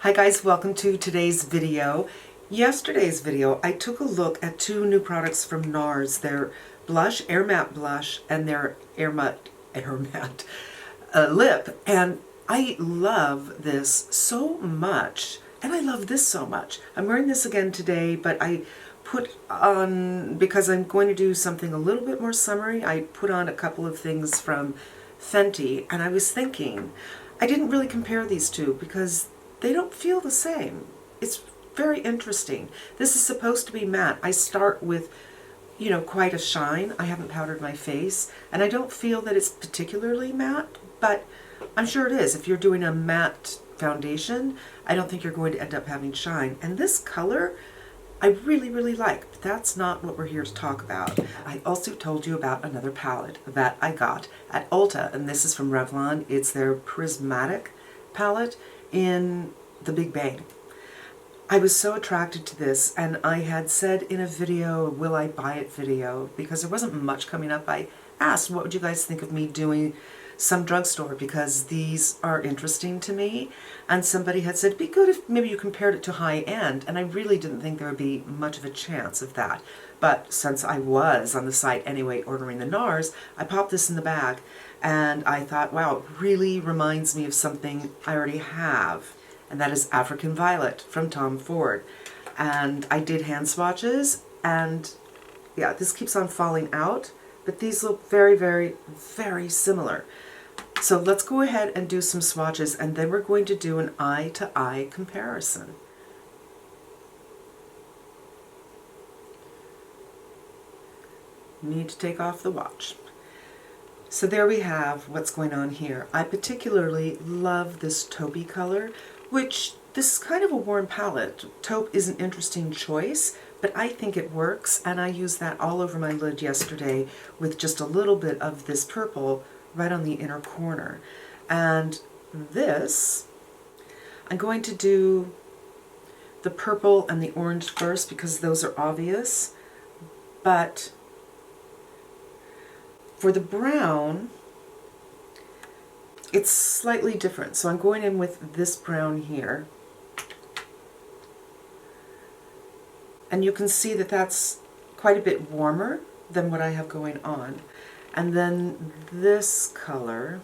Hi guys, welcome to today's video. Yesterday's video, I took a look at two new products from Nars, their blush, Air Matte blush, and their Air Matte lip. And I love this so much, and I love this so much. I'm wearing this again today, but I put on, because I'm going to do something a little bit more summery, I put on a couple of things from Fenty, and I was thinking, I didn't really compare these two because they don't feel the same. It's very interesting. This is supposed to be matte. I start with, quite a shine. I haven't powdered my face, and I don't feel that it's particularly matte, but I'm sure it is. If you're doing a matte foundation, I don't think you're going to end up having shine. And this color, I really, really like, but that's not what we're here to talk about. I also told you about another palette that I got at Ulta, and this is from Revlon. It's their Prismatic palette in the Big Bang. I was so attracted to this, and I had said in a video, will I buy it video, because there wasn't much coming up. I asked, what would you guys think of me doing some drugstore, because these are interesting to me, and somebody had said it'd be good if maybe you compared it to high end, and I really didn't think there would be much of a chance of that. But since I was on the site anyway ordering the Nars, I popped this in the bag, and I thought, wow, it really reminds me of something I already have, and that is African Violet from Tom Ford. And I did hand swatches, and yeah, this keeps on falling out, but these look very, very, very similar. So let's go ahead and do some swatches, and then we're going to do an eye-to-eye comparison. Need to take off the watch. So there we have what's going on here. I particularly love this taupey color, which this is kind of a warm palette. Taupe is an interesting choice, but I think it works, and I used that all over my lid yesterday with just a little bit of this purple right on the inner corner. And this, I'm going to do the purple and the orange first because those are obvious, but for the brown, it's slightly different. So I'm going in with this brown here. And you can see that that's quite a bit warmer than what I have going on. And then this color,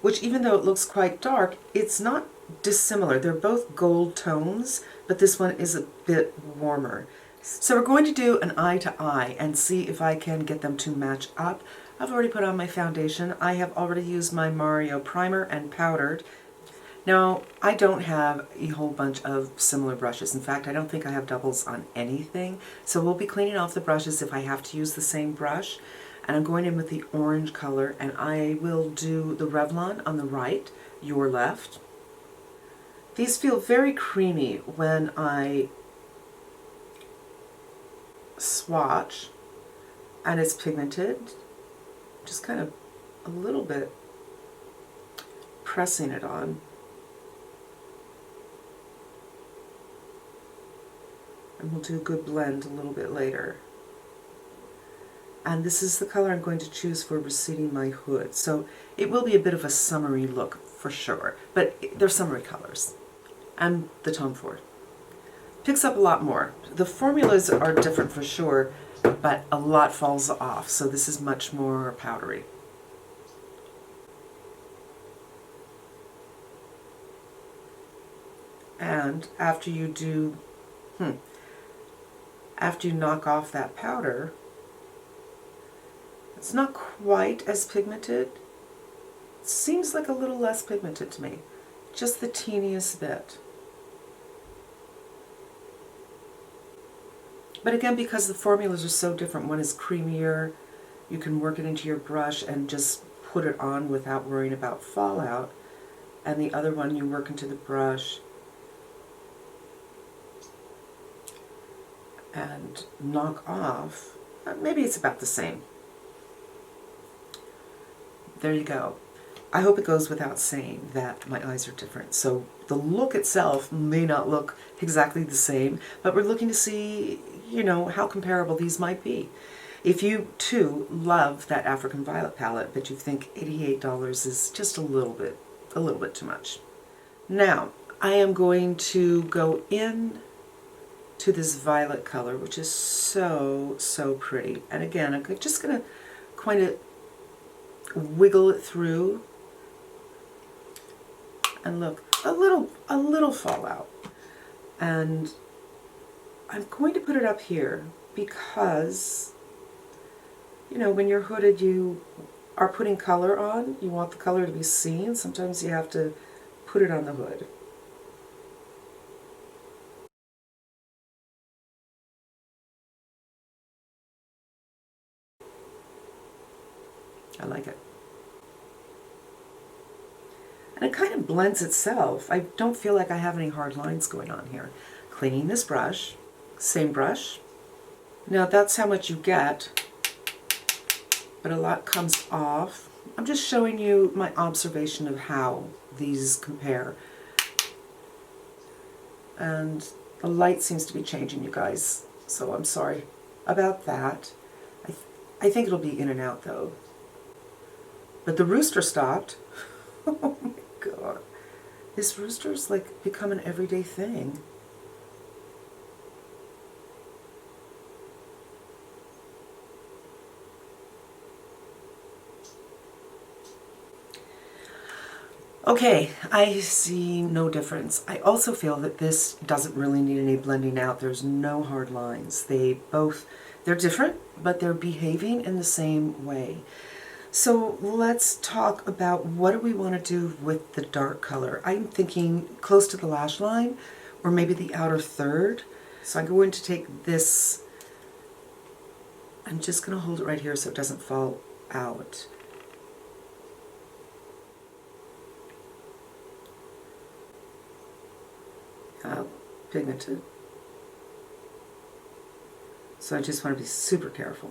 which even though it looks quite dark, it's not dissimilar. They're both gold tones, but this one is a bit warmer. So we're going to do an eye-to-eye and see if I can get them to match up. I've already put on my foundation. I have already used my Mario primer and powdered. Now, I don't have a whole bunch of similar brushes. In fact, I don't think I have doubles on anything. So we'll be cleaning off the brushes if I have to use the same brush. And I'm going in with the orange color, and I will do the Revlon on the right, your left. These feel very creamy when I swatch, and it's pigmented. Just kind of a little bit pressing it on. And we'll do a good blend a little bit later. And this is the color I'm going to choose for receding my hood. So it will be a bit of a summery look for sure, but they're summery colors. And the Tom Ford picks up a lot more. The formulas are different for sure, but a lot falls off, so this is much more powdery. And after you do, after you knock off that powder, it's not quite as pigmented. It seems like a little less pigmented to me, just the teeniest bit. But again, because the formulas are so different, one is creamier, you can work it into your brush and just put it on without worrying about fallout, and the other one you work into the brush and knock off. Maybe it's about the same. There you go. I hope it goes without saying that my eyes are different. So the look itself may not look exactly the same, but we're looking to see, how comparable these might be. If you, too, love that African Violet palette, but you think $88 is just a little bit a little bit too much. Now, I am going to go in to this violet color, which is so, so pretty. And again, I'm just going to kind of wiggle it through. And look, a little fallout. And I'm going to put it up here because, you know, when you're hooded, you are putting color on. You want the color to be seen. Sometimes you have to put it on the hood. I like it. And it kind of blends itself. I don't feel like I have any hard lines going on here. Cleaning this brush, same brush. Now that's how much you get, but a lot comes off. I'm just showing you my observation of how these compare. And the light seems to be changing, you guys, so I'm sorry about that. I think it'll be in and out though. But the rooster stopped. Oh my god. This rooster's like become an everyday thing. Okay, I see no difference. I also feel that this doesn't really need any blending out. There's no hard lines. They're different, but they're behaving in the same way. So let's talk about what do we want to do with the dark color. I'm thinking close to the lash line, or maybe the outer third. So I'm going to take this, I'm just going to hold it right here so it doesn't fall out. Pigmented. So I just want to be super careful.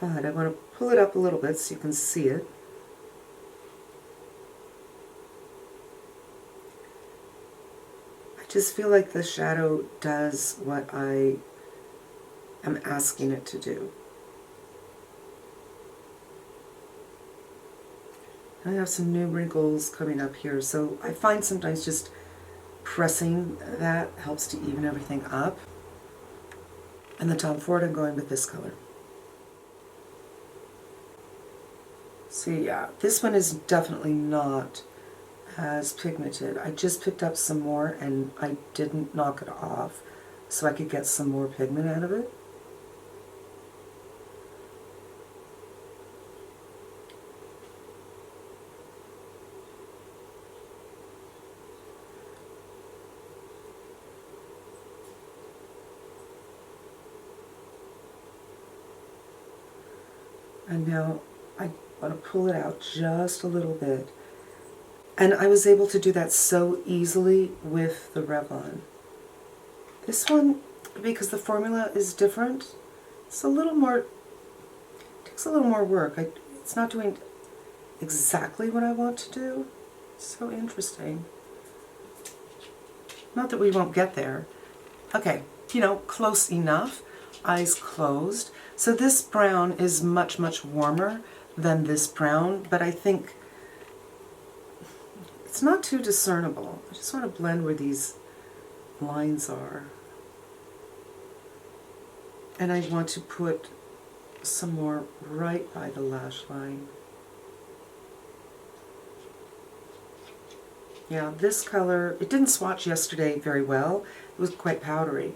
But I want to pull it up a little bit so you can see it. I just feel like the shadow does what I am asking it to do. I have some new wrinkles coming up here, so I find sometimes just pressing that helps to even everything up. And the Tom Ford, I'm going with this color. See, yeah, this one is definitely not as pigmented. I just picked up some more and I didn't knock it off so I could get some more pigment out of it. And now I want to pull it out just a little bit. And I was able to do that so easily with the Revlon. This one, because the formula is different, it's a little more, takes a little more work. It's not doing exactly what I want to do. It's so interesting. Not that we won't get there. Okay, you know, close enough. Eyes closed. So this brown is much, much warmer than this brown, but I think it's not too discernible. I just want to blend where these lines are. And I want to put some more right by the lash line. Yeah, this color, it didn't swatch yesterday very well. It was quite powdery.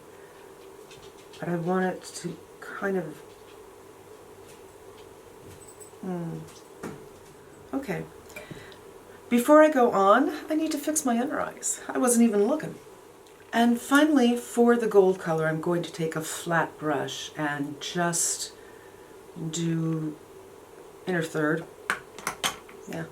But I want it to kind of... Okay. Before I go on, I need to fix my under eyes. I wasn't even looking. And finally, for the gold color, I'm going to take a flat brush and just do inner third. Yeah.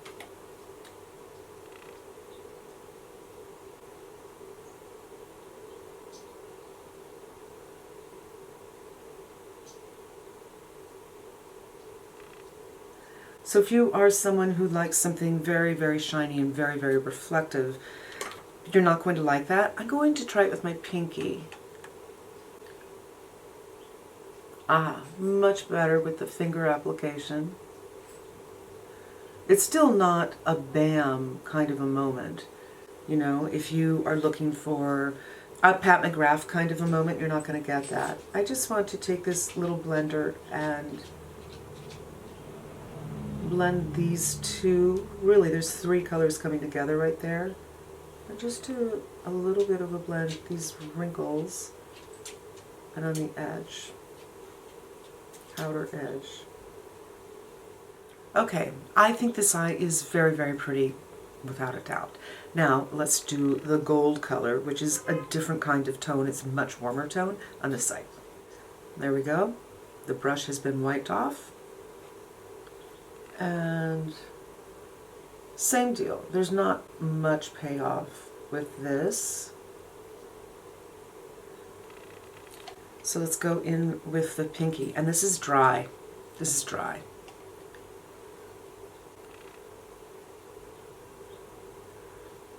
So if you are someone who likes something very, very shiny and very, very reflective, you're not going to like that. I'm going to try it with my pinky. Ah, much better with the finger application. It's still not a bam kind of a moment. You know, if you are looking for a Pat McGrath kind of a moment, you're not going to get that. I just want to take this little blender and blend these two. Really, there's three colors coming together right there. And just do a little bit of a blend, these wrinkles, and on the edge, outer edge. Okay, I think this eye is very, very pretty, without a doubt. Now, let's do the gold color, which is a different kind of tone. It's a much warmer tone on this side. There we go. The brush has been wiped off. And same deal. There's not much payoff with this. So let's go in with the pinky. And this is dry. This is dry.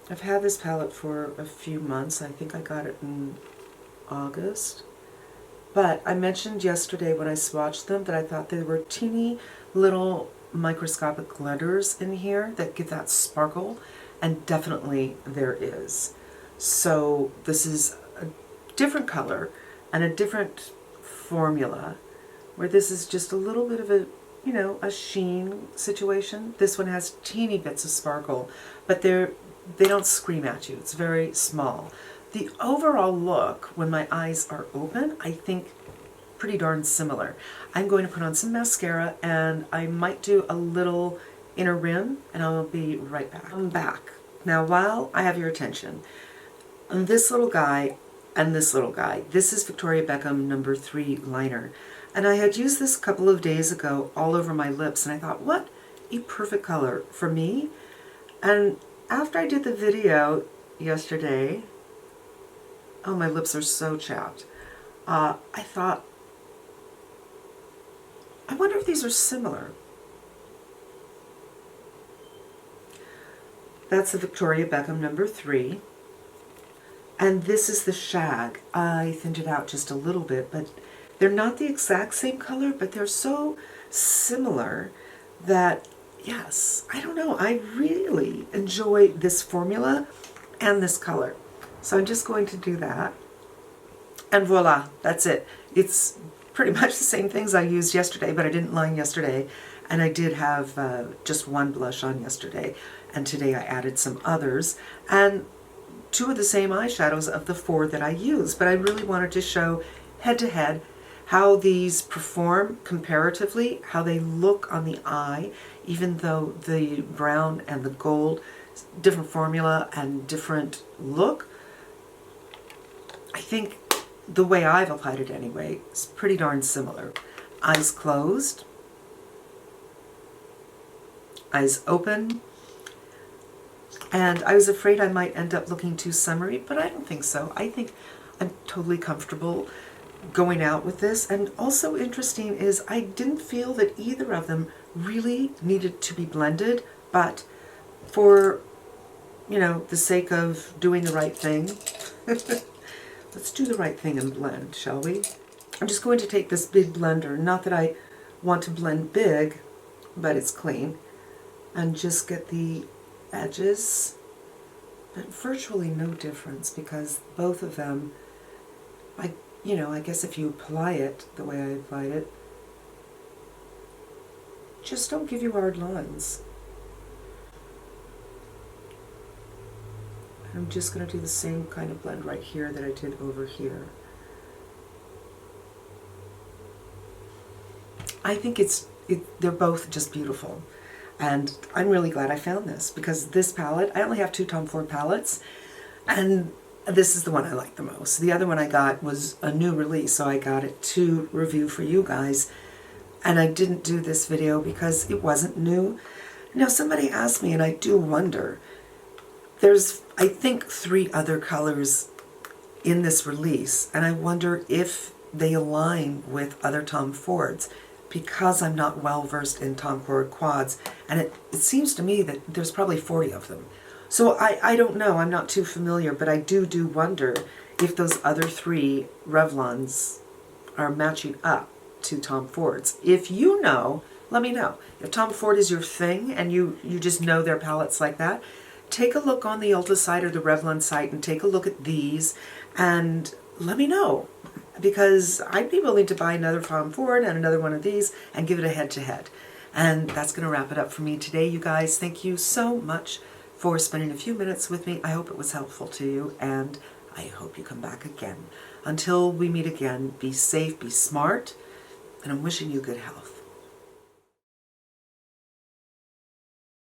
I've had this palette for a few months. I think I got it in August. But I mentioned yesterday when I swatched them that I thought there were teeny little microscopic glitters in here that give that sparkle, and definitely there is. So this is a different color and a different formula, where this is just a little bit of a, you know, a sheen situation. This one has teeny bits of sparkle, but they don't scream at you. It's very small. The overall look, when my eyes are open, I think pretty darn similar. I'm going to put on some mascara, and I might do a little inner rim, and I'll be right back. I'm back. Now, while I have your attention, this little guy and this little guy, this is Victoria Beckham number 3 liner. And I had used this a couple of days ago all over my lips, and I thought, what a perfect color for me. And after I did the video yesterday, oh, my lips are so chapped. I thought, I wonder if these are similar. That's the Victoria Beckham number 3. And this is the Shag. I thinned it out just a little bit, but they're not the exact same color, but they're so similar that, yes, I don't know, I really enjoy this formula and this color. So I'm just going to do that. And voila, that's it. It's pretty much the same things I used yesterday, but I didn't line yesterday. And I did have just one blush on yesterday. And today I added some others. And 2 of the same eyeshadows of the 4 that I used. But I really wanted to show head to head how these perform comparatively, how they look on the eye, even though the brown and the gold, different formula and different look. I think the way I've applied it anyway is pretty darn similar. Eyes closed, eyes open, and I was afraid I might end up looking too summery, but I don't think so. I think I'm totally comfortable going out with this. And also interesting is I didn't feel that either of them really needed to be blended, but for, you know, the sake of doing the right thing, let's do the right thing and blend, shall we? I'm just going to take this big blender, not that I want to blend big, but it's clean, and just get the edges, but virtually no difference because both of them, I guess if you apply it the way I applied it, just don't give you hard lines. I'm just going to do the same kind of blend right here that I did over here. I think they're both just beautiful. And I'm really glad I found this, because this palette, I only have 2 Tom Ford palettes, and this is the one I like the most. The other one I got was a new release, so I got it to review for you guys. And I didn't do this video because it wasn't new. Now somebody asked me, and I do wonder, there's, I think, 3 other colors in this release, and I wonder if they align with other Tom Fords, because I'm not well versed in Tom Ford quads, and it seems to me that there's probably 40 of them. So I don't know, I'm not too familiar, but I do wonder if those other 3 Revlons are matching up to Tom Fords. If you know, let me know. If Tom Ford is your thing and you just know their palettes like that, take a look on the Ulta site or the Revlon site and take a look at these and let me know. Because I'd be willing to buy another Tom Ford and another one of these and give it a head-to-head. And that's going to wrap it up for me today, you guys. Thank you so much for spending a few minutes with me. I hope it was helpful to you, and I hope you come back again. Until we meet again, be safe, be smart, and I'm wishing you good health.